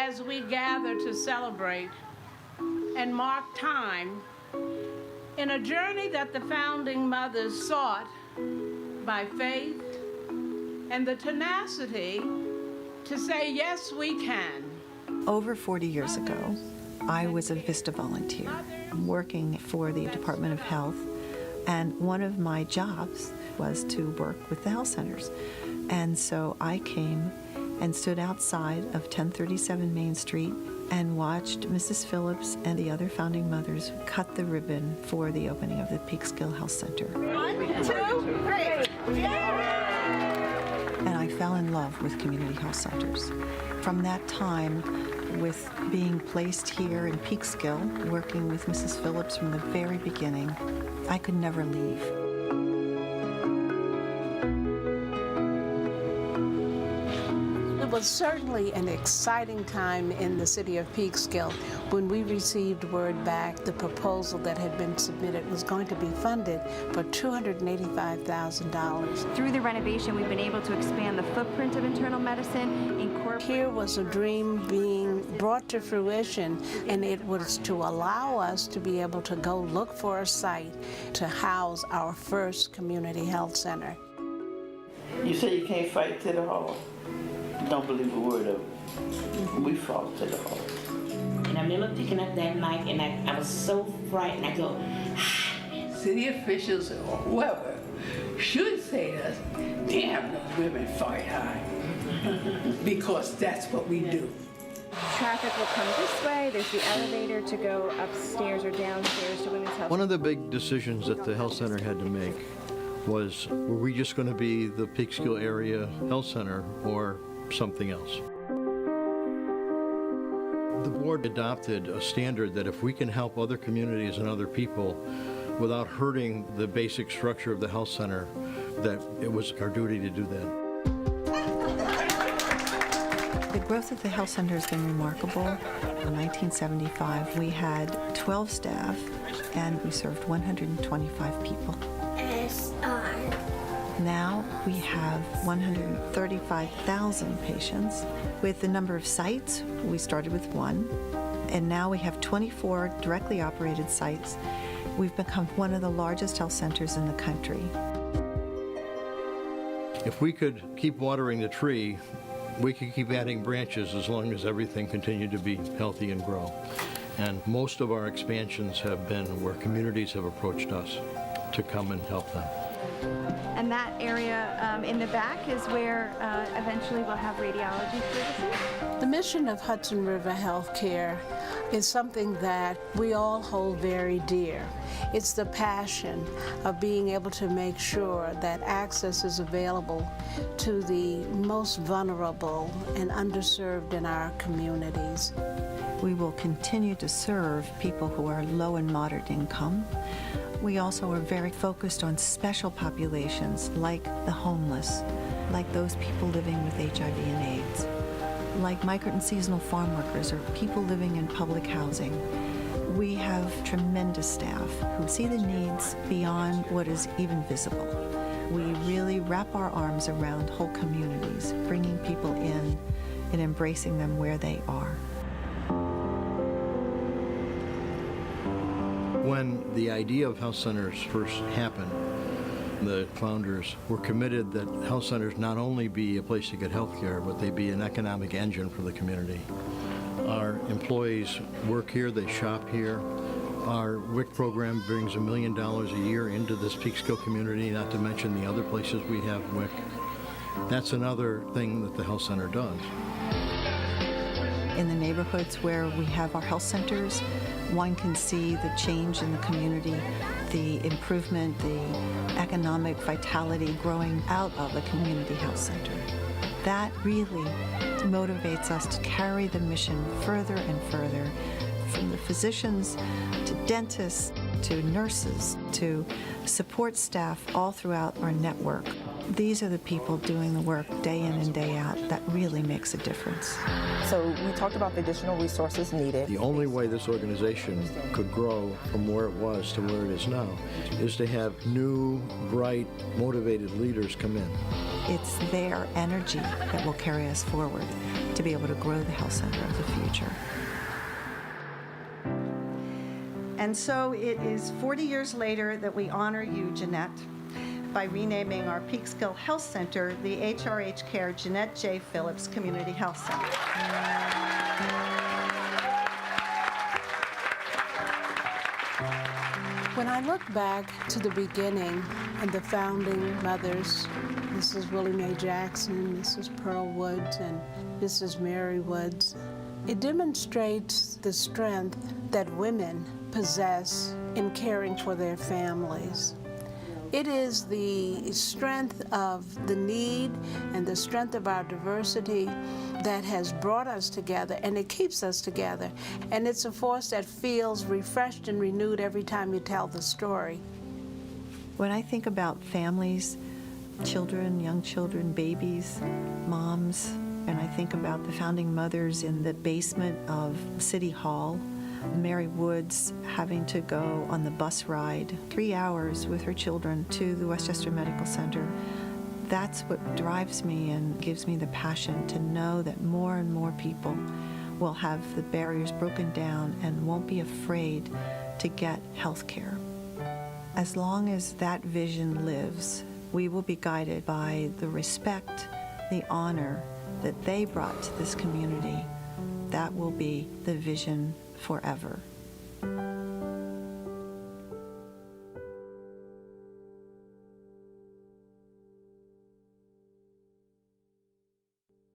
as we gather to celebrate and mark time in a journey that the founding mothers sought by faith and the tenacity to say, yes, we can. Over 40 years ago, I was a VISTA volunteer working for the Department of Health, and one of my jobs was to work with the health centers. And so I came and stood outside of 1037 Main Street and watched Mrs. Phillips and the other founding mothers cut the ribbon for the opening of the Peekskill Health Center. 1, 2, 3. And I fell in love with community health centers. From that time, with being placed here in Peekskill, working with Mrs. Phillips from the very beginning, I could never leave. It was certainly an exciting time in the city of Peekskill when we received word back the proposal that had been submitted was going to be funded for $285,000. Through the renovation, we've been able to expand the footprint of internal medicine. Here was a dream being brought to fruition, and it was to allow us to be able to go look for a site to house our first community health center. You say you can't fight to the hall. Don't believe a word of it. We fought to the hall. And I remember picking up that mic, and I was so frightened. I go, city officials or whoever should say to us, damn, those women fight hard. Because that's what we do. Traffic will come this way. There's the elevator to go upstairs or downstairs to women's health. One of the big decisions that the health center had to make was, were we just going to be the Peekskill Area Health Center or something else? The board adopted a standard that if we can help other communities and other people without hurting the basic structure of the health center, that it was our duty to do that. The growth of the health center has been remarkable. In 1975, we had 12 staff, and we served 125 people. Now we have 135,000 patients. With the number of sites, we started with 1, and now we have 24 directly operated sites. We've become one of the largest health centers in the country. If we could keep watering the tree, we could keep adding branches as long as everything continued to be healthy and grow. And most of our expansions have been where communities have approached us to come and help them. And that area in the back is where eventually we'll have radiology services. The mission of Hudson River Healthcare is something that we all hold very dear. It's the passion of being able to make sure that access is available to the most vulnerable and underserved in our communities. We will continue to serve people who are low and moderate income. We also are very focused on special populations like the homeless, like those people living with HIV and AIDS, like migrant and seasonal farm workers or people living in public housing. We have tremendous staff who see the needs beyond what is even visible. We really wrap our arms around whole communities, bringing people in and embracing them where they are. When the idea of health centers first happened, the founders were committed that health centers not only be a place to get health care, but they be an economic engine for the community. Our employees work here, they shop here. Our WIC program brings $1 million a year into this Peekskill community, not to mention the other places we have WIC. That's another thing that the health center does. In the neighborhoods where we have our health centers, one can see the change in the community, the improvement, the economic vitality growing out of a community health center. That really motivates us to carry the mission further and further, from the physicians to dentists to nurses, to support staff all throughout our network. These are the people doing the work day in and day out that really makes a difference. So we talked about the additional resources needed. The only way this organization could grow from where it was to where it is now is to have new, bright, motivated leaders come in. It's their energy that will carry us forward to be able to grow the health center of the future. And so it is 40 years later that we honor you, Jeanette, by renaming our Peekskill Health Center the HRH Care Jeanette J. Phillips Community Health Center. When I look back to the beginning and the founding mothers, Mrs. Willie Mae Jackson, Mrs. Pearl Woods, and Mrs. Mary Woods, it demonstrates the strength that women possess in caring for their families. It is the strength of the need and the strength of our diversity that has brought us together, and it keeps us together. And it's a force that feels refreshed and renewed every time you tell the story. When I think about families, children, young children, babies, moms, and I think about the founding mothers in the basement of City Hall, Mary Woods having to go on the bus ride 3 hours with her children to the Westchester Medical Center. That's what drives me and gives me the passion to know that more and more people will have the barriers broken down and won't be afraid to get health care. As long as that vision lives, we will be guided by the respect, the honor that they brought to this community. That will be the vision forever.